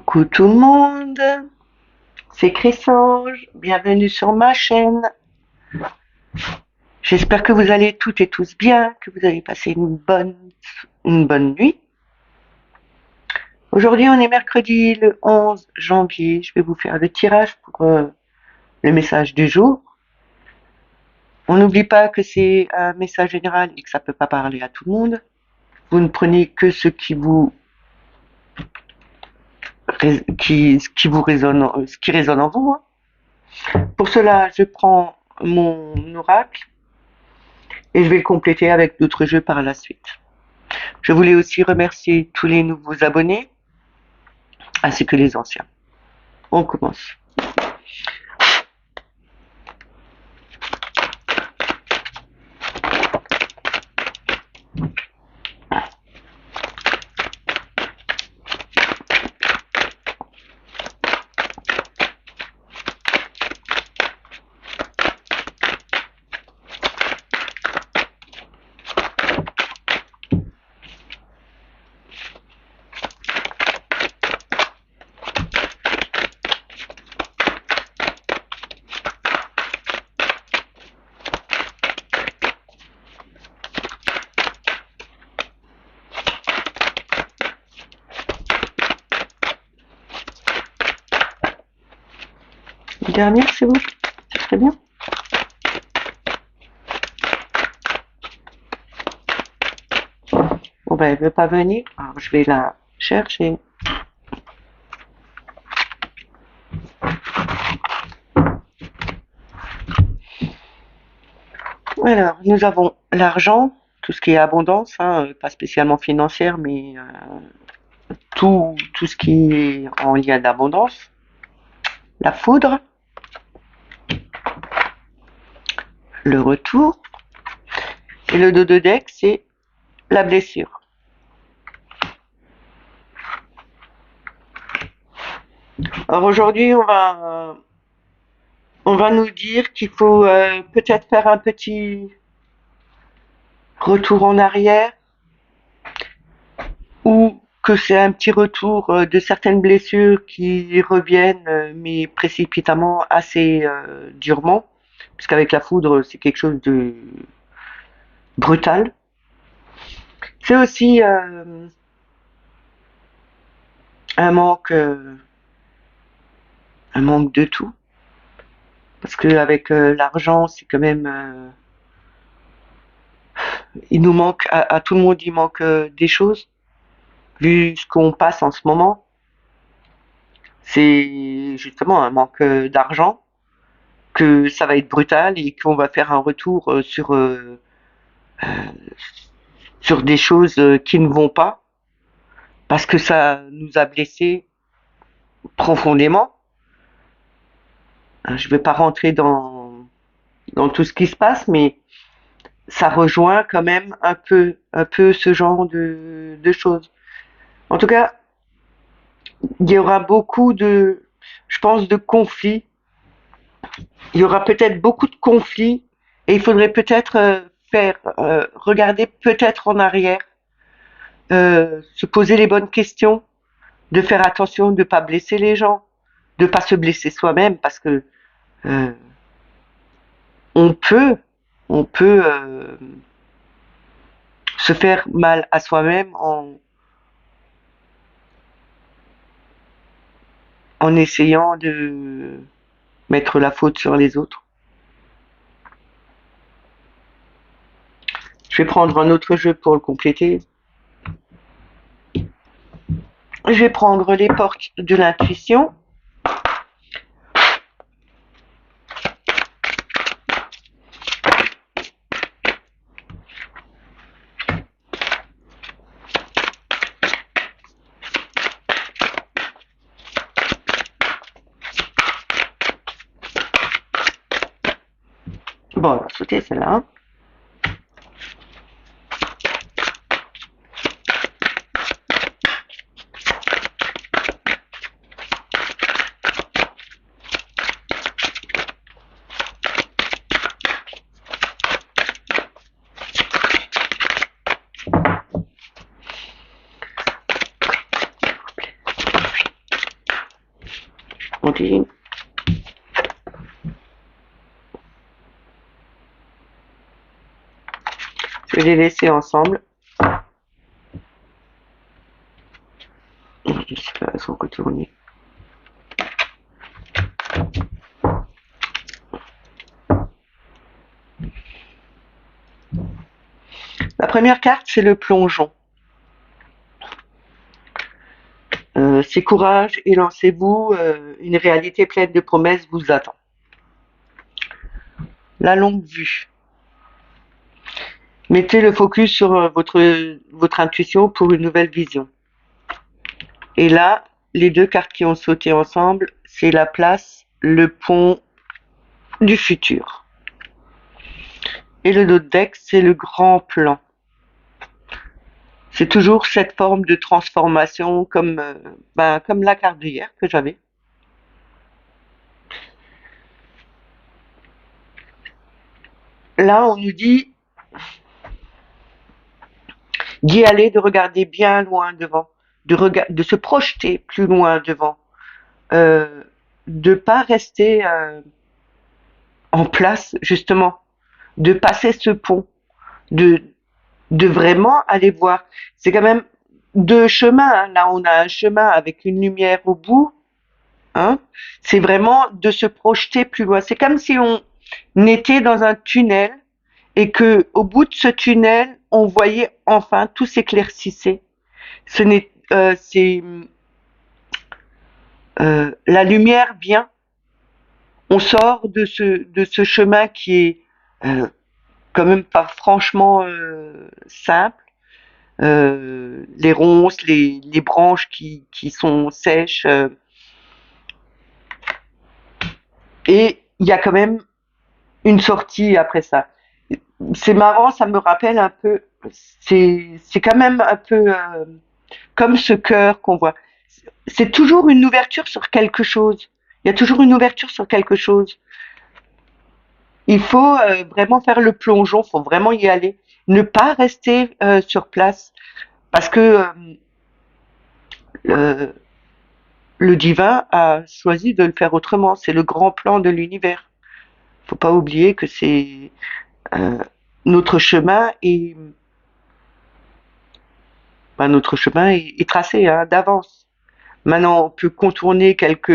Coucou tout le monde, c'est Chris-Ange, bienvenue sur ma chaîne. J'espère que vous allez toutes et tous bien, que vous avez passé une bonne nuit. Aujourd'hui on est mercredi le 11 janvier, je vais vous faire le tirage pour le message du jour. On n'oublie pas que c'est un message général et que ça ne peut pas parler à tout le monde. Vous ne prenez que ce qui vous résonne, ce qui résonne en vous, hein. Pour cela, je prends mon oracle et je vais le compléter avec d'autres jeux par la suite. Je voulais aussi remercier tous les nouveaux abonnés ainsi que les anciens. On commence. Une dernière, c'est bon? C'est très bien. Bon ben, elle veut pas venir, alors je vais la chercher. Alors, nous avons l'argent, tout ce qui est abondance, hein, pas spécialement financière, mais tout ce qui est en lien d'abondance. La foudre, le retour, et le dos de deck, c'est la blessure. Alors aujourd'hui, on va nous dire qu'il faut peut-être faire un petit retour en arrière ou que c'est un petit retour de certaines blessures qui reviennent, mais précipitamment, assez durement, puisqu'avec la foudre, c'est quelque chose de brutal. C'est aussi un manque, un manque de tout, parce qu'avec l'argent, c'est quand même, il nous manque, à tout le monde, il manque des choses, vu ce qu'on passe en ce moment. C'est justement un manque d'argent, que ça va être brutal et qu'on va faire un retour sur des choses qui ne vont pas, parce que ça nous a blessés profondément. Je ne vais pas rentrer dans tout ce qui se passe, mais ça rejoint quand même un peu ce genre de choses. En tout cas, il y aura beaucoup je pense, de conflits. Il y aura peut-être beaucoup de conflits et il faudrait peut-être regarder peut-être en arrière, se poser les bonnes questions, de faire attention de ne pas blesser les gens, de ne pas se blesser soi-même, parce que euh, on peut, on peut se faire mal à soi-même en essayant de mettre la faute sur les autres. Je vais prendre un autre jeu pour le compléter. Je vais prendre les portes de l'intuition. Bon, on va sauter celle-là. Amandine. Je vais les laisser ensemble. Je sais pas, elles sont retournées. La première carte, c'est le plongeon. C'est courage et lancez-vous, une réalité pleine de promesses vous attend. La longue vue. Mettez le focus sur votre intuition pour une nouvelle vision. Et là, les deux cartes qui ont sauté ensemble, c'est la place, le pont du futur. Et le dos de deck, c'est le grand plan. C'est toujours cette forme de transformation comme la carte d'hier que j'avais. Là, on nous dit d'y aller, de regarder bien loin devant, de se projeter plus loin devant, de pas rester en place justement, de passer ce pont, de vraiment aller voir. C'est quand même deux chemins. Hein. Là, on a un chemin avec une lumière au bout. Hein. C'est vraiment de se projeter plus loin. C'est comme si on était dans un tunnel et que au bout de ce tunnel, on voyait enfin tout s'éclaircissait. C'est la lumière vient. On sort de ce chemin qui est quand même pas franchement simple. Les ronces, les branches qui sont sèches. Et il y a quand même une sortie après ça. C'est marrant, ça me rappelle un peu, c'est quand même un peu comme ce cœur qu'on voit. C'est toujours une ouverture sur quelque chose. Il y a toujours une ouverture sur quelque chose. Il faut vraiment faire le plongeon, il faut vraiment y aller. Ne pas rester sur place parce que euh, le divin a choisi de le faire autrement. C'est le grand plan de l'univers. Faut pas oublier que c'est euh, notre chemin est, notre chemin est tracé hein, d'avance. Maintenant, on peut contourner quelques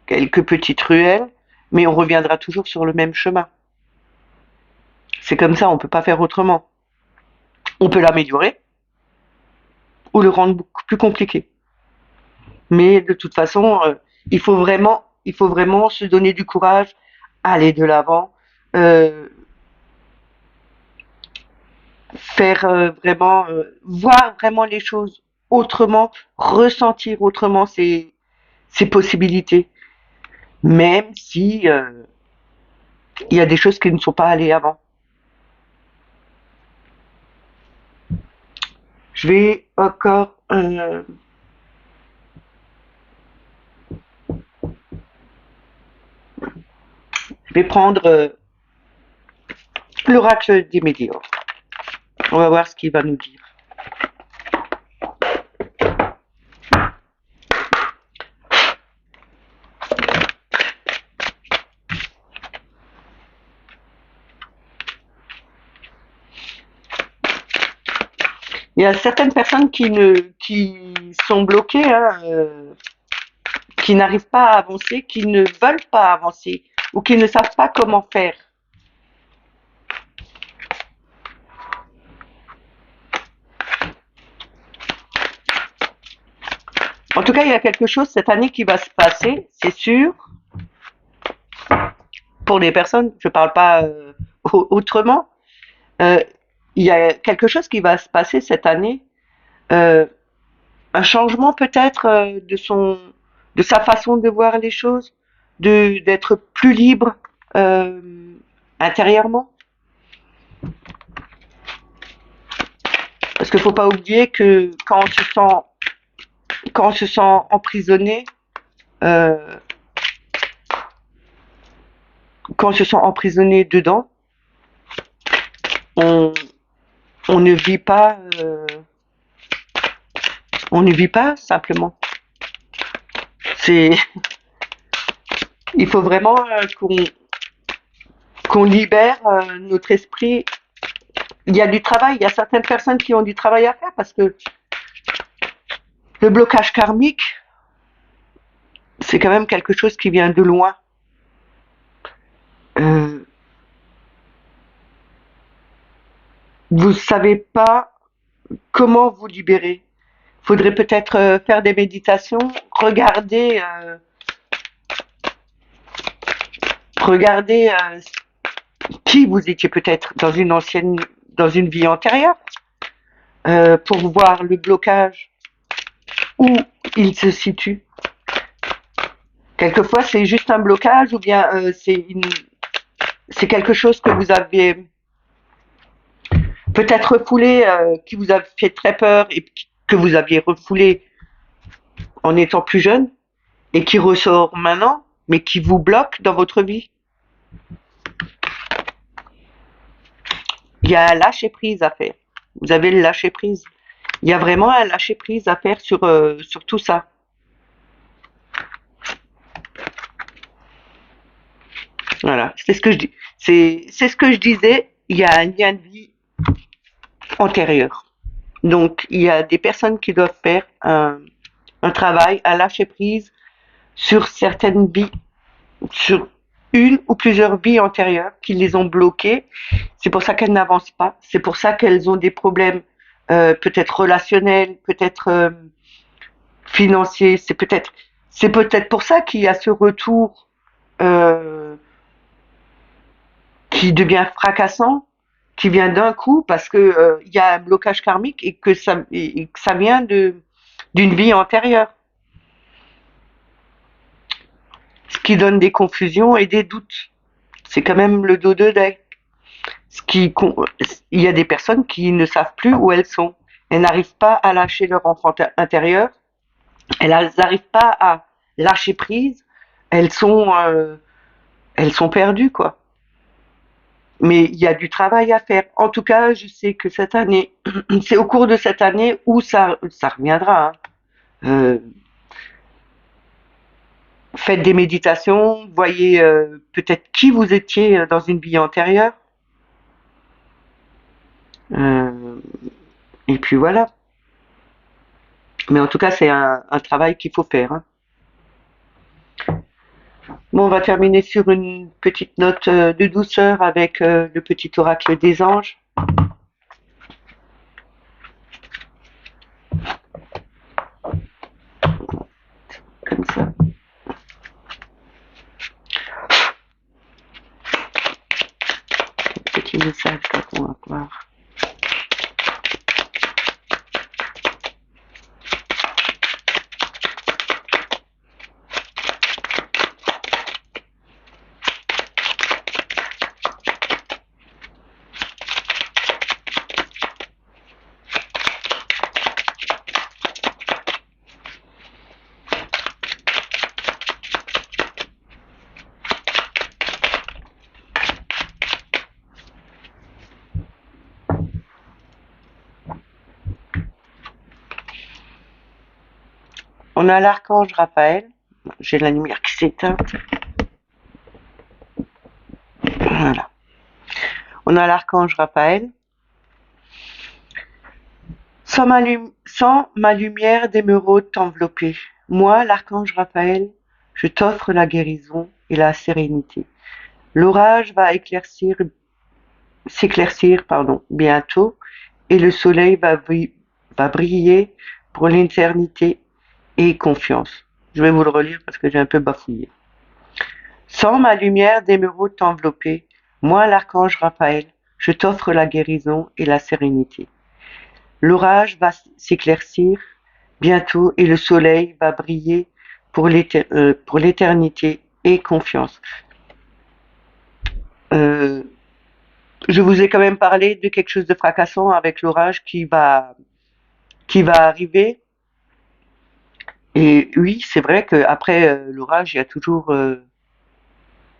petites ruelles, mais on reviendra toujours sur le même chemin. C'est comme ça, on peut pas faire autrement. On peut l'améliorer ou le rendre beaucoup plus compliqué. Mais de toute façon, il faut vraiment se donner du courage, aller de l'avant, euh, faire vraiment, voir vraiment les choses autrement, ressentir autrement ces possibilités, même si il y a des choses qui ne sont pas allées avant. Je vais encore, je vais prendre l'oracle des médiors. On va voir ce qu'il va nous dire. Il y a certaines personnes qui sont bloquées, hein, qui n'arrivent pas à avancer, qui ne veulent pas avancer ou qui ne savent pas comment faire. En tout cas, il y a quelque chose cette année qui va se passer, c'est sûr. Pour les personnes, je ne parle pas autrement. Euh, il y a quelque chose qui va se passer cette année, euh, un changement peut-être de sa façon de voir les choses, d'être plus libre euh, intérieurement. Parce qu'il ne faut pas oublier que quand on se sent emprisonné, euh, quand on se sent emprisonné dedans, on, on ne vit pas, on ne vit pas simplement. C'est, Il faut vraiment qu'on libère notre esprit. Il y a du travail, il y a certaines personnes qui ont du travail à faire parce que le blocage karmique, c'est quand même quelque chose qui vient de loin. Euh, vous savez pas comment vous libérer. Faudrait peut-être faire des méditations, regarder qui vous étiez peut-être dans une vie antérieure, pour voir le blocage où il se situe. Quelquefois, c'est juste un blocage ou bien c'est quelque chose que vous avez peut-être refoulé, qui vous a fait très peur et que vous aviez refoulé en étant plus jeune et qui ressort maintenant, mais qui vous bloque dans votre vie. Il y a un lâcher prise à faire. Vous avez le lâcher prise. Il y a vraiment un lâcher prise à faire sur tout ça. Voilà, c'est ce que je dis. C'est ce que je disais. Il y a un lien de vie antérieur. Donc, il y a des personnes qui doivent faire un travail à lâcher prise sur certaines vies, sur une ou plusieurs vies antérieures qui les ont bloquées. C'est pour ça qu'elles n'avancent pas. C'est pour ça qu'elles ont des problèmes peut-être relationnels, peut-être financiers. C'est peut-être pour ça qu'il y a ce retour euh, qui devient fracassant, qui vient d'un coup parce que il y a un blocage karmique et que ça vient d'une vie antérieure, ce qui donne des confusions et des doutes. C'est quand même le dos de deck. Il y a des personnes qui ne savent plus où elles sont. Elles n'arrivent pas à lâcher leur enfant intérieur. Elles n'arrivent pas à lâcher prise. Elles sont, euh, elles sont perdues, quoi. Mais il y a du travail à faire. En tout cas, je sais que cette année, c'est au cours de cette année où ça reviendra. Hein. Euh, Faites des méditations, voyez peut-être qui vous étiez dans une vie antérieure. Euh, et puis voilà. Mais en tout cas, c'est un travail qu'il faut faire. Hein. Bon, on va terminer sur une petite note de douceur avec le petit oracle des anges. Comme ça. Petit message qu'on va voir. On a l'archange Raphaël. J'ai la lumière qui s'éteint. Voilà. On a l'archange Raphaël. Sans ma lumière d'émeraude t'envelopper, moi, l'archange Raphaël, je t'offre la guérison et la sérénité. L'orage va s'éclaircir, bientôt, et le soleil va briller pour l'éternité et confiance. Je vais vous le relire parce que j'ai un peu bafouillé. Sans ma lumière d'émeraude t'envelopper, moi, l'archange Raphaël, je t'offre la guérison et la sérénité. L'orage va s'éclaircir bientôt et le soleil va briller pour l'éternité et confiance. Euh, je vous ai quand même parlé de quelque chose de fracassant avec l'orage qui va arriver. Et oui, c'est vrai qu'après l'orage, il y a toujours un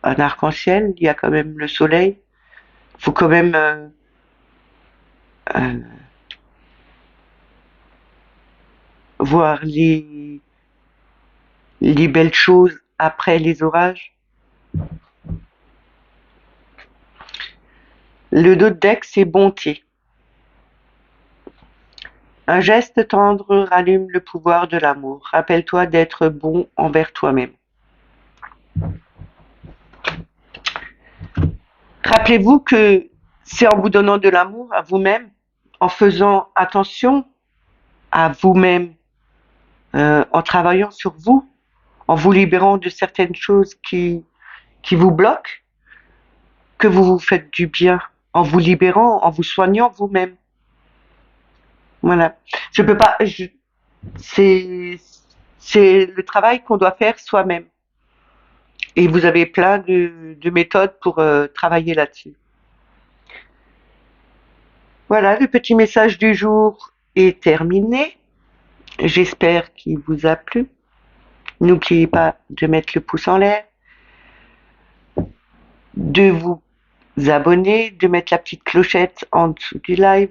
arc-en-ciel, il y a quand même le soleil. Il faut quand même euh, voir les belles choses après les orages. Le dos de deck, c'est bonté. Un geste tendre rallume le pouvoir de l'amour. Rappelle-toi d'être bon envers toi-même. Rappelez-vous que c'est en vous donnant de l'amour à vous-même, en faisant attention à vous-même, en travaillant sur vous, en vous libérant de certaines choses qui vous bloquent, que vous vous faites du bien, en vous libérant, en vous soignant vous-même. Voilà. Je peux pas. C'est c'est le travail qu'on doit faire soi-même. Et vous avez plein de méthodes pour travailler là-dessus. Voilà, le petit message du jour est terminé. J'espère qu'il vous a plu. N'oubliez pas de mettre le pouce en l'air, de vous abonner, de mettre la petite clochette en dessous du live.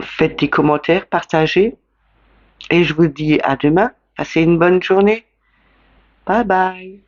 Faites des commentaires, partagez. Et je vous dis à demain. Passez une bonne journée. Bye bye.